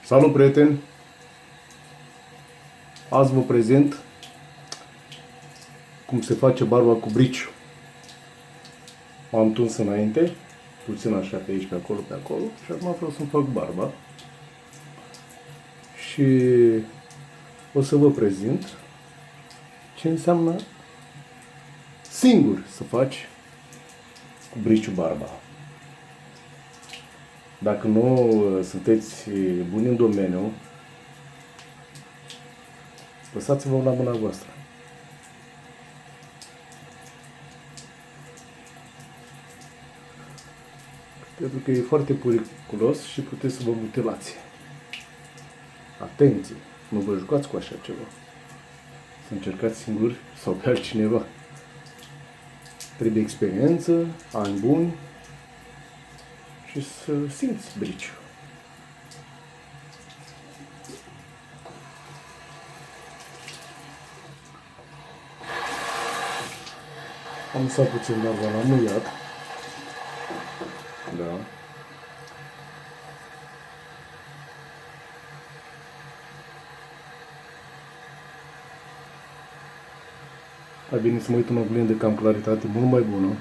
Salut, prieteni! Azi vă prezint cum se face barba cu briciu. M-am tuns înainte, puțin așa pe aici, pe acolo și acum vreau să-mi fac barba. Și o să vă prezint ce înseamnă singur să faci cu briciu barba. Dacă nu sunteți buni în domeniu, lăsați-vă la mâna voastră. Pentru că e foarte periculos și puteți să vă mutilați. Atenție! Nu vă jucați cu așa ceva. Să încercați singuri sau pe altcineva. Trebuie experiență, ani buni și să simți briciu. Am lăsat puțin barba la muiat. Da. Mai bine să mă uit în oglindă că am claritate mult mai bună.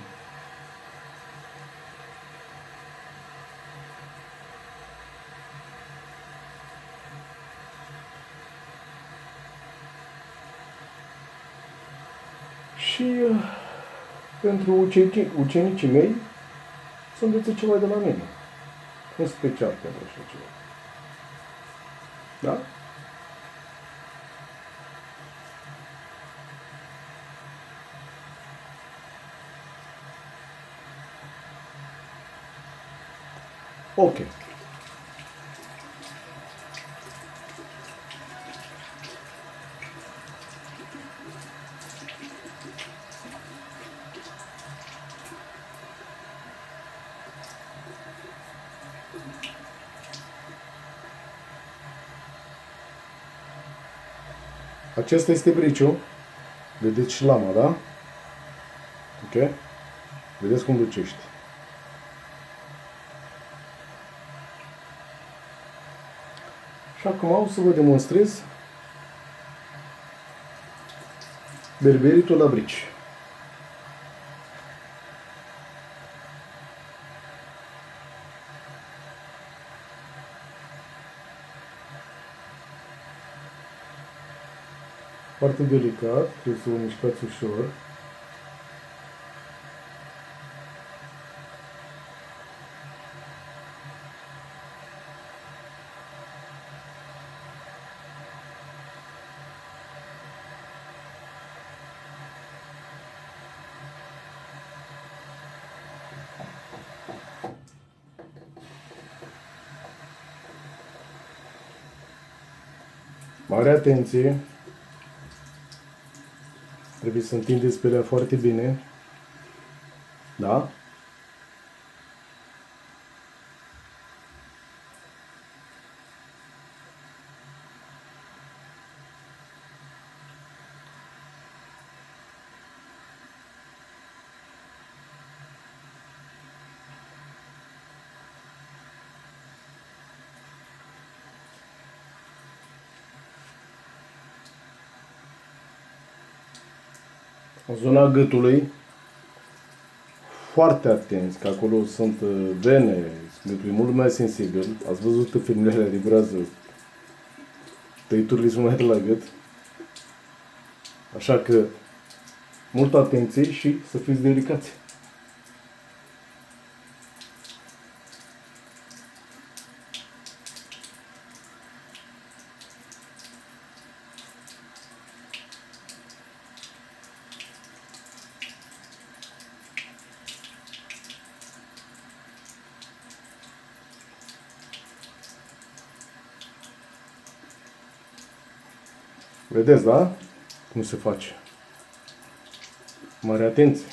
Și pentru ucenicii mei să învețe ceva de la mine. În special pentru așa ceva. Da? Ok. Acesta este briciul. Vedeți și lama, da? Ok? Vedeți cum lucește. Și acum o să vă demonstrez berberitul la brici. Foarte delicat, trebuie să o mișcați ușor. Mare atenție! Trebuie să întindeți pelea foarte bine. Da? În zona gâtului, foarte atenți, că acolo sunt vene, gâtul e mult mai sensibil. Ați văzut în filmele alea de groază, tăiturile sunt mai de la gât. Așa că, multă atenție și să fiți delicați. Vedeți, da? Cum se face. Mare atenție!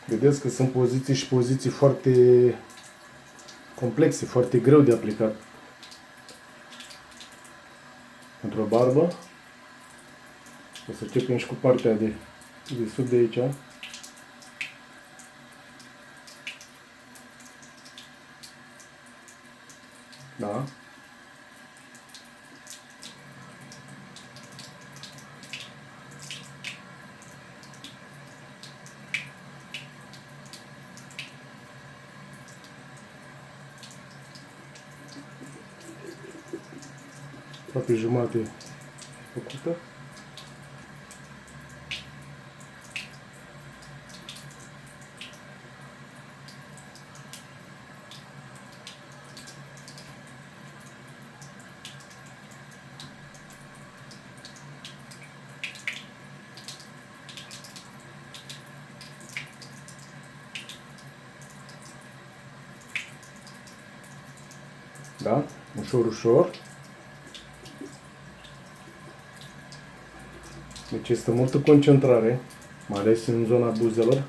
Vedeți că sunt poziții și poziții foarte complexe, foarte greu de aplicat pentru o barbă. O să începem și cu partea de sub de aici. Da. Aproape jumate făcută. Da? Ușor, ușor. Deci este multă concentrare, mai ales în zona buzelor.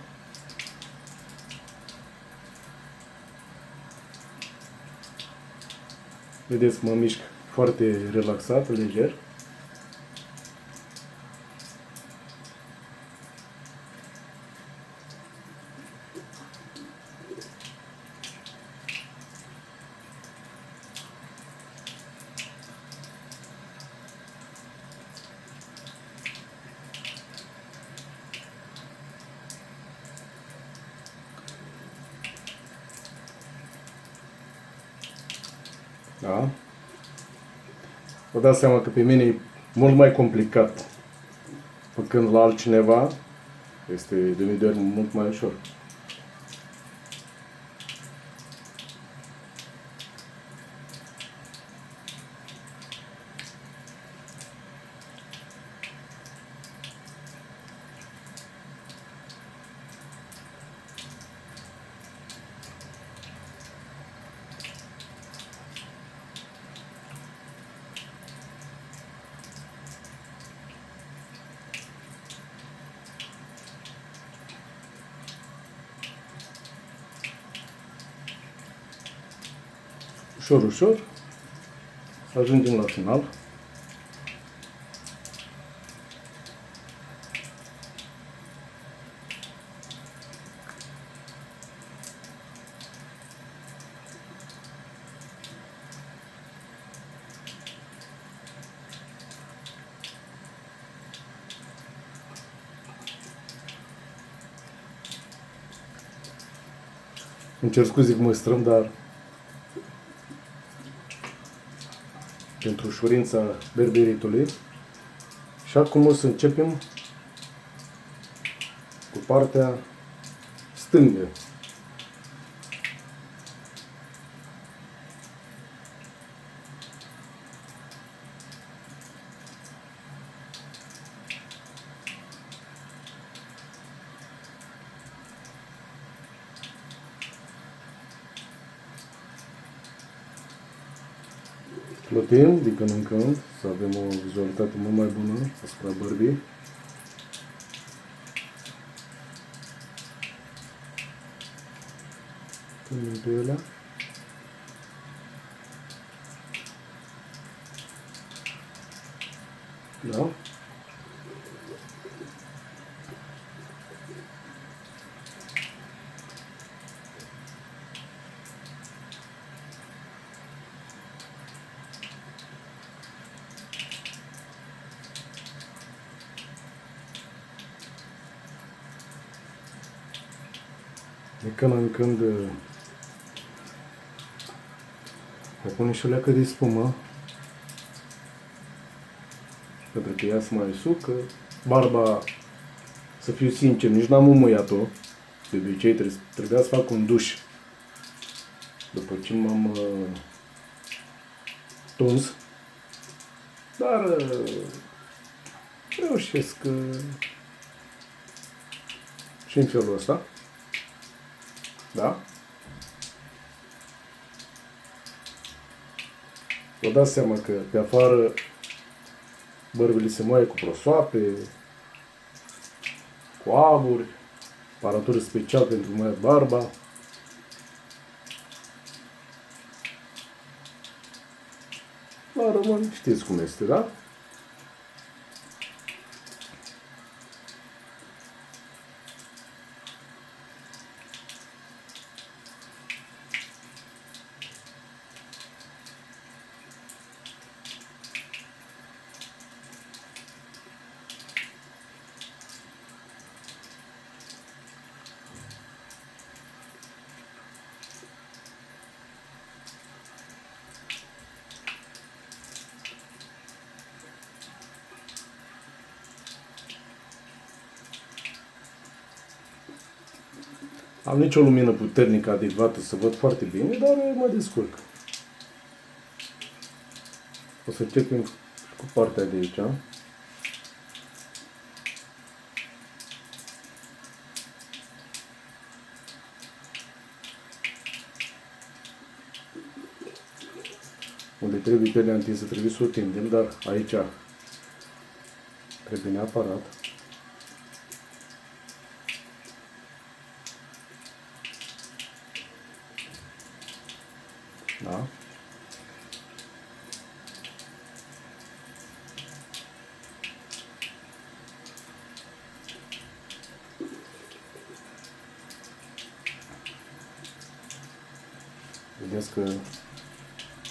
Vedeți că mă mișc foarte relaxat, lejer. Da? Vă dați seama că pe mine e mult mai complicat, făcând la altcineva, este de mii de ori mult mai ușor. Ușor, ușor, să ajungem la final. Îmi cer scuze că mă strâm, dar pentru ușurința berberitului. Și acum o să începem cu partea stângă. Plătim din când în când, să avem o vizualitate mult mai bună asupra bărbii. Punem pe ele. Da? De când în când o pune și o leacă de spumă, pentru că ea se mai usucă. Barba, să fiu sincer, nici n-am umuiat-o. De obicei trebuia să fac un duș după ce m-am tuns. Dar reușesc și în felul ăsta. Da? Vă dați seama că pe afară bărbile se moaie cu prosoape, cu aburi, aparatură special pentru măia barba. La român știți cum este, da? Am nicio lumină puternică adecvată să văd foarte bine, dar mă descurc. O să începem cu partea de aici. Unde trebuie pielea întinsă, trebuie să o tindem, dar aici trebuie neapărat. Da? Vedeți că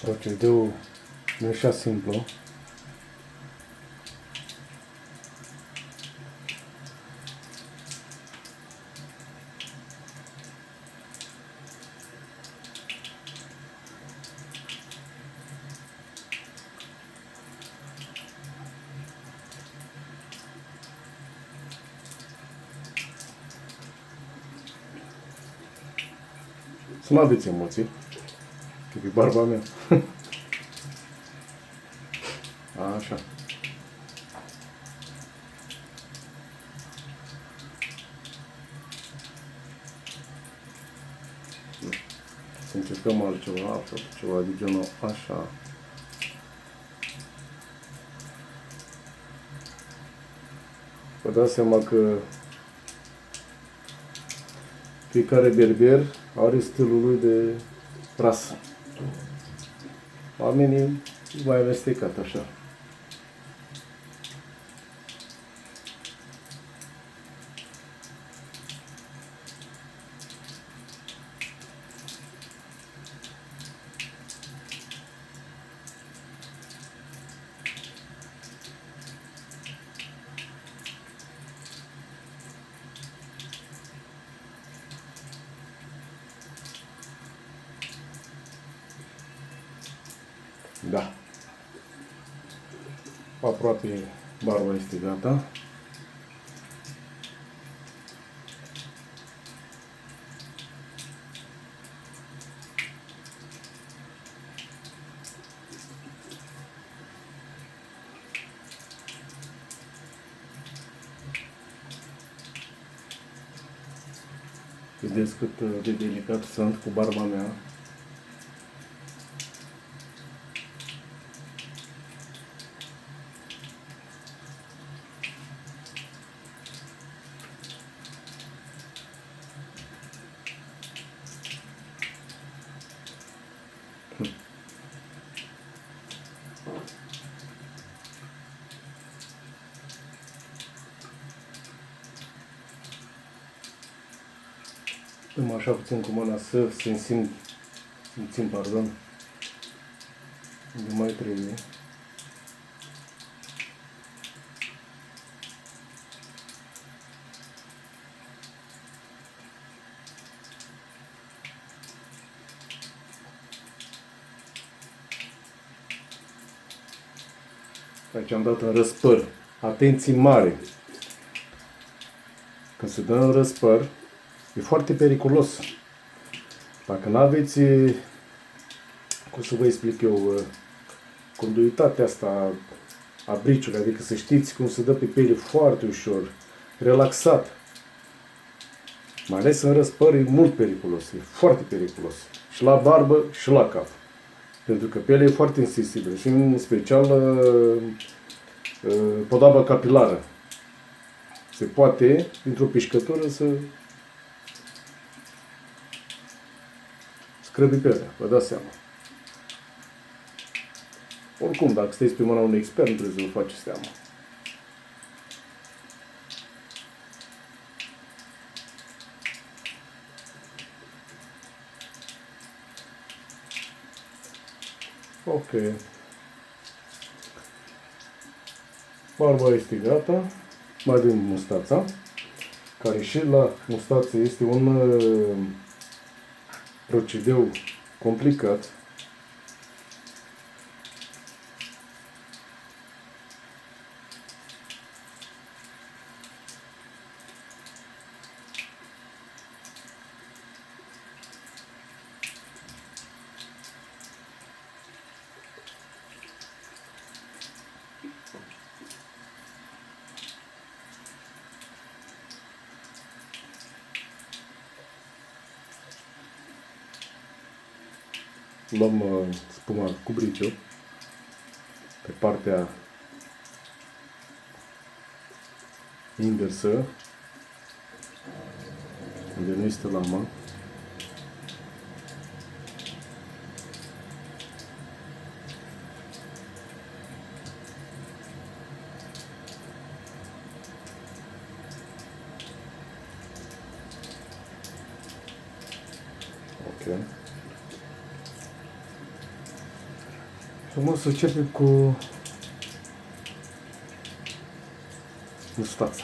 procedeul nu e așa simplu. Să nu aveți emoții, că e barba mea. Așa. Să încercăm altceva, ceva de genul așa. Vă dați seama că fiecare berber are stilul lui de rasă. Oamenii mai amestecat așa. Da. Aproape barba este gata. Vedeți cât de delicat sunt cu barba mea. Dăm așa puțin cu mâna să simțim, pardon, unde mai trebuie. Aici am dat în răspăr. Atenție mare! Când se dă în răspăr, e foarte periculos. Dacă nu aveți, cum să vă explic eu, conduitatea asta a briciului, adică să știți cum se dă pe piele foarte ușor, relaxat, mai ales în răspăr, e mult periculos, e foarte periculos. Și la barbă și la cap. Pentru că pielea e foarte sensibilă și în special podaba capilară. Se poate, dintr-o pișcătură, să scrăbi pe alea, vă dați seama. Oricum, dacă sunteți pe mâna unui expert, nu trebuie să vă faceți seama. Ok. Barba este gata. Mai avem mustața, care și la mustață este un procedeu complicat. Luăm spuma cu briciu pe partea inversă, unde nu este lama. Ok. Frumos să începem cu mustața.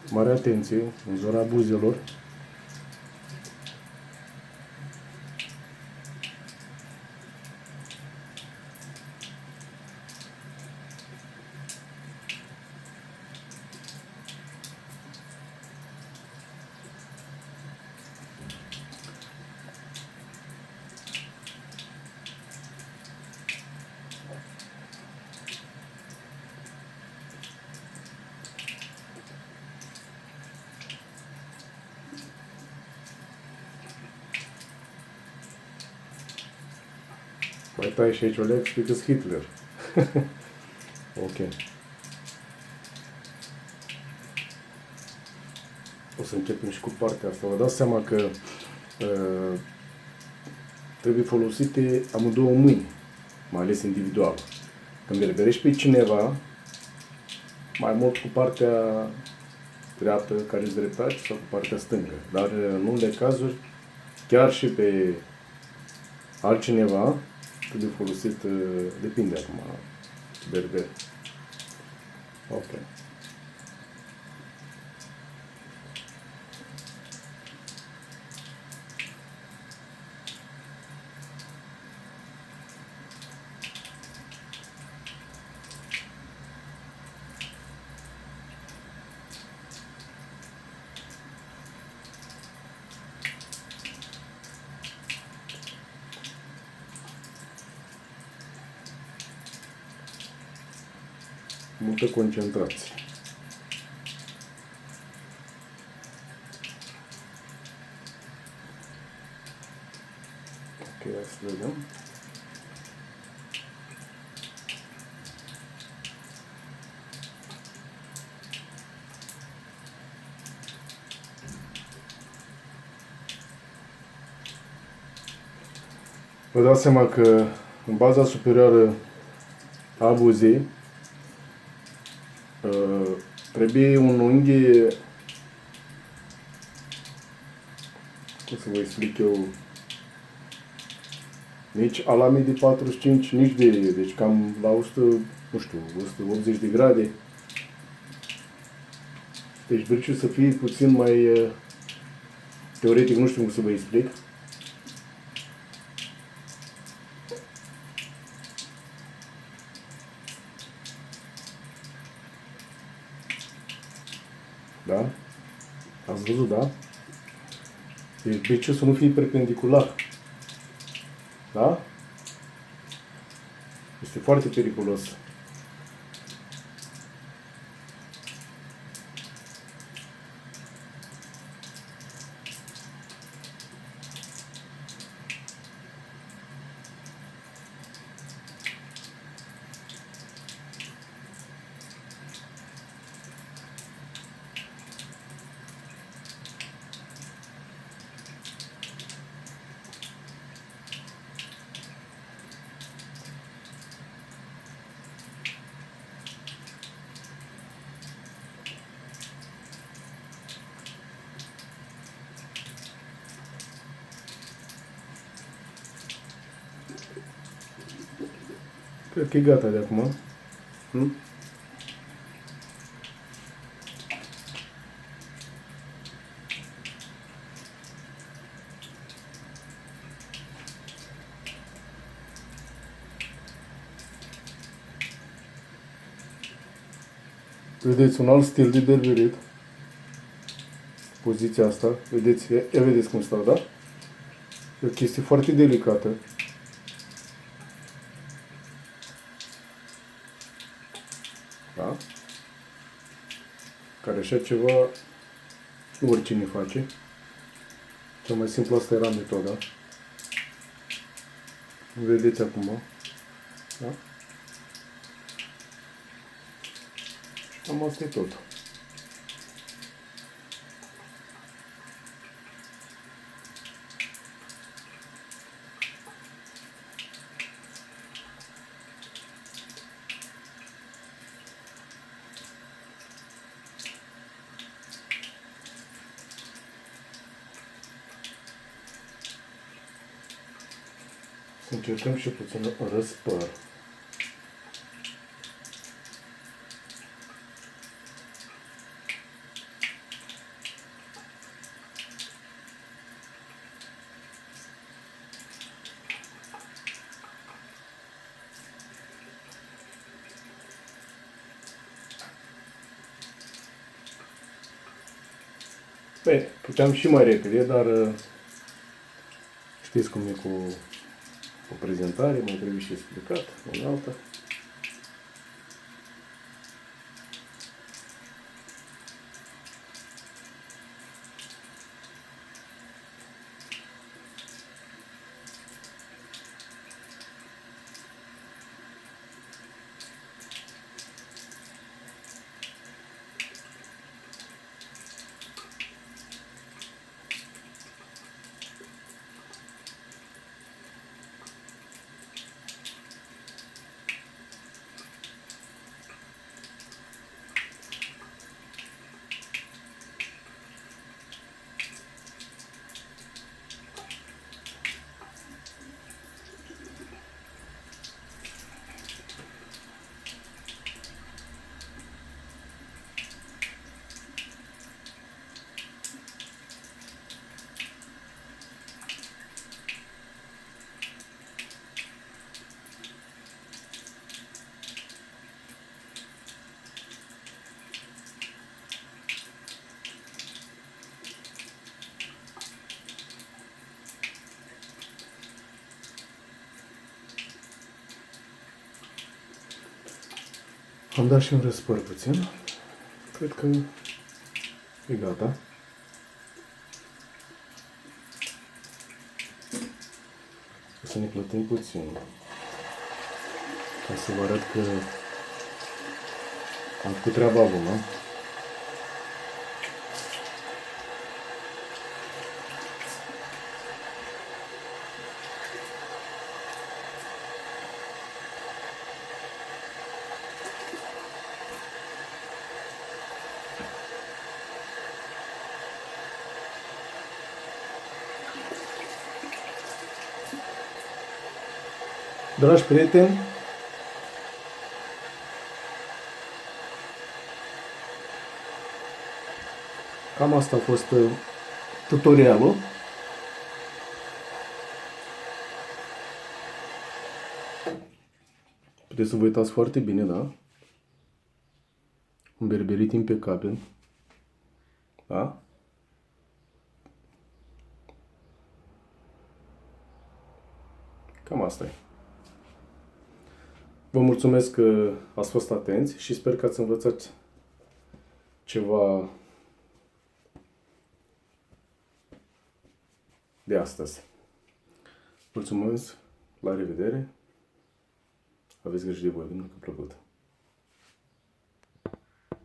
Mare atenție în zona buzelor. Mai tai și aici o lecție, că-s Hitler. Ok. O să începem și cu partea asta. Vă dați seama că trebuie folosite amândouă mâini, mai ales individual. Când berberești pe cineva, mai mult cu partea dreaptă care îți dreptace sau cu partea stângă. Dar în unele cazuri, chiar și pe altcineva, trebuie folosit, depinde acum, berber. Ok. Multă concentrație. Ok, hai să vedem. Vă dați seama că în baza superioară a buzei trebuie un unghi, cum să vă explic eu, nici alame de 45, nici de, deci cam la 100, nu știu, 180 de grade. Deci briciul să fie puțin mai teoretic, nu știu cum să vă explic. Da? Ați văzut, da? Deci briciul să nu fie perpendicular. Da? Este foarte periculos. Cred că e gata de acum. Hmm? Vedeți un alt stil de berberit. Poziția asta. Vedeți, vedeți cum stau, da? E o chestie foarte delicată. Da? Care așa ceva nu oricine face. Cea mai simplu asta era metoda. Vedeți acum. Da? Cam asta e tot. Să încercăm și puțin răspăr. Bine, puteam și mai repede, dar știți cum e cu o prezentare, mai trebuie și explicat, în alta. Am dat și un răspăr puțin. Cred că e gata. O să ne plătim puțin. Ca să vă arăt că am făcut treaba bună. Dragi prieteni, cam asta a fost tutorialul. Puteți să vă uitați foarte bine, da? Un berberit impecabil. Da? Cam asta e. Vă mulțumesc că ați fost atenți și sper că ați învățat ceva de astăzi. Mulțumesc, la revedere, aveți grijă de voi, bine că a plăcut.